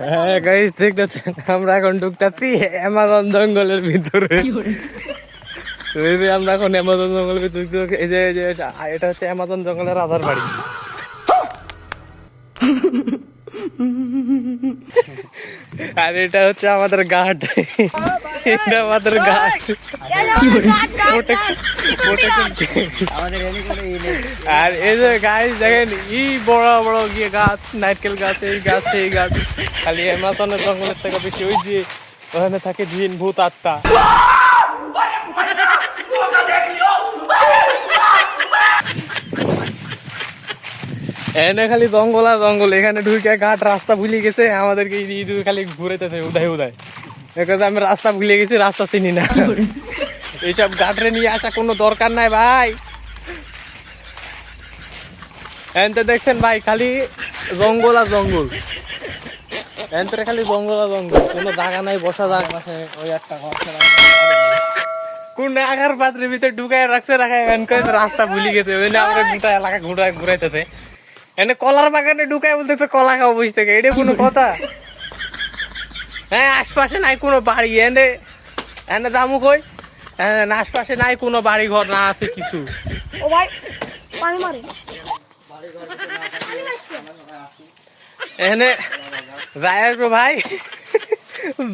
হ্যাঁ গাইস দেখতেছেন আমরা এখন ঢুকতেছি অ্যামাজন জঙ্গলের ভিতরে। আমরা এখন অ্যামাজন জঙ্গলের ভিতরে, এই যে এটা হচ্ছে অ্যামাজন জঙ্গলের আধার বাড়ি। আর এটা হচ্ছে আমাদের গার্ড, এটা আমাদের গার্ড। আর এই যে গাছ দেখেন, এই বড় বড় গিয়ে গাছ, নারকেল গাছ, এই গাছ এই গাছ। খালি অ্যামাজনের জঙ্গলের থেকে বেশি ওই যে ওখানে থাকে জিন ভূত আত্মা। এনে খালি জঙ্গল আর জঙ্গল, এখানে ঢুকে ঘাট রাস্তা ভুলে গেছে আমাদেরকে, খালি ঘুরেতেছে উদায় উদায়। আমি রাস্তা ভুলে গেছি, রাস্তা চিনি না। এইসব ঘাটরে নিয়ে আসা কোনো দরকার নাই ভাই। এনতে দেখছেন ভাই, খালি জঙ্গল আর জঙ্গল, এনতে খালি জঙ্গল আর জঙ্গল, কোনো জায়গা নাই বসা জায়গা। ওই একটা কোন আগার পাত্রের ভিতরে ঢুকায় রাখছে, রাস্তা ভুলে গেছে, ওই না আমরা গোটা এলাকা ঘুরাইতেছে। এনে কলার বাগানে ঢুকায় বলতেছে কলা খাও বসে থেকে, এটা কোনো কথা? হ্যাঁ, আশপাশে নাই কোনো বাড়ি, এনে এনে জামুক হই, আশপাশে নাই কোনো বাড়ি ঘর না আছে কিছু। ও ভাই পানি মারে এনে যাই আসবো ভাই,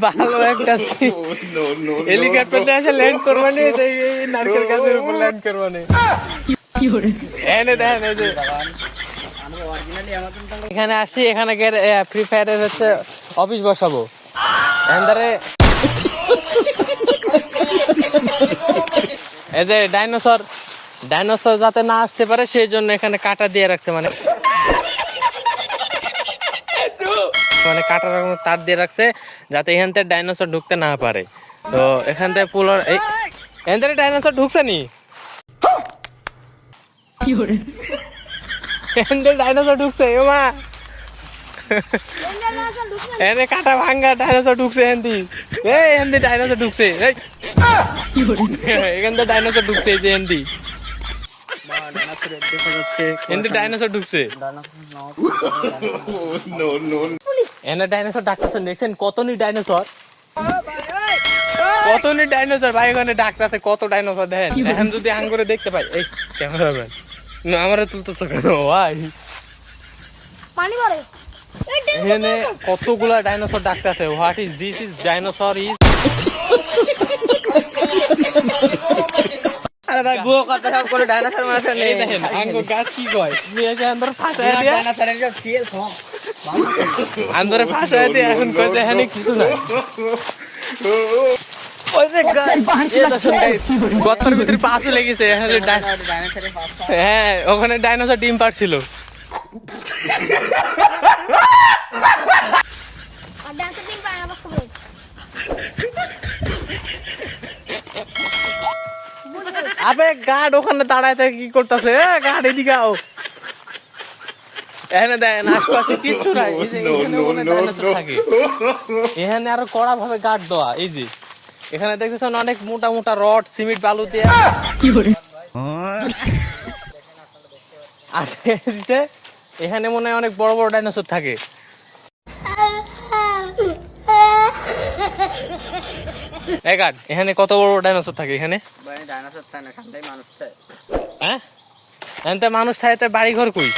ভালো একটা হেলিকপ্টার এসে ল্যান্ড করবানি, নারকেল গাছের উপর ল্যান্ড করবানি। এনে দেখেন এই যে এখানে আসছি, এখানে ফ্রি ফায়ারের হচ্ছে অফিস বসাবো। এন্দারে এই যে ডাইনোসর যাতে না আসতে পারে সেই জন্য এখানে কাটা দিয়ে রাখছে, মানে কাটার তার দিয়ে রাখছে যাতে এখান থেকে ডাইনোসর ঢুকতে না পারে। তো এখান থেকে পুলার এখান থেকে ডাইনোসর ঢুকছে নি, ডাইনোসর ঢুকছে মা, এনে কাটা ভাঙ্গা ডাইনোসর ঢুকছে হেন্দি, হেন্দি ডাইনোসর ঢুকছে, এখান থেকে ডাইনোসর ঢুকছে, এই যে হেন্দি হেন্দি ডাইনোসর ঢুকছে। এনে ডাইনোসর ডাকতেছে, দেখছেন কতনি ডাইনোসর, কতনি ডাইনোসর ভাই, এখানে ডাকতেছে কত ডাইনোসর। দেখেন এখন যদি আং করে দেখতে পাই, এই ক্যামেরাম্যান আমারে তুলতেছে কেন ভাই? পানি মারে এখানে কতগুলা ডাইনোসর ডাকতেছে। What is this? Is dinosaur is. আরে ভাই বুয়ো কথা সব করে ডাইনোসর মারছে নেই। এই দেখেন আঙ্গো গাছ কি কয়, মেয়েকে আন্দর ফাঁসায় দিয়া, ডাইনোসরের সব সিএল সব আন্দরে ফাঁসায় দিয়া এখন কই দেখেন কিছু না। ওই যে গর্তের ভিতরে পা চলে গেছে, হ্যাঁ ওখানে ডাইনোসর ডিম পাড়ছিল। আবে গার্ড ওখানে দাঁড়ায় থাকে কি করতেছে? গার্ড এদিকে আও, এখানে দেখেন আশপাশে কিচ্ছু নাই, থাকে এখানে আরো কড়া ভাবে গার্ড দেওয়া। এই যে এখানে দেখতেছেন অনেক মোটা মোটা রড, সিমেন্ট বালু দিয়ে এখানে মনে হয় অনেক বড় বড় ডাইনোসর থাকে। এখানে কত বড় বড় ডাইনোসর থাকে এখানে? হ্যাঁ, এখানে মানুষ থাকে, বাড়ি ঘর কই?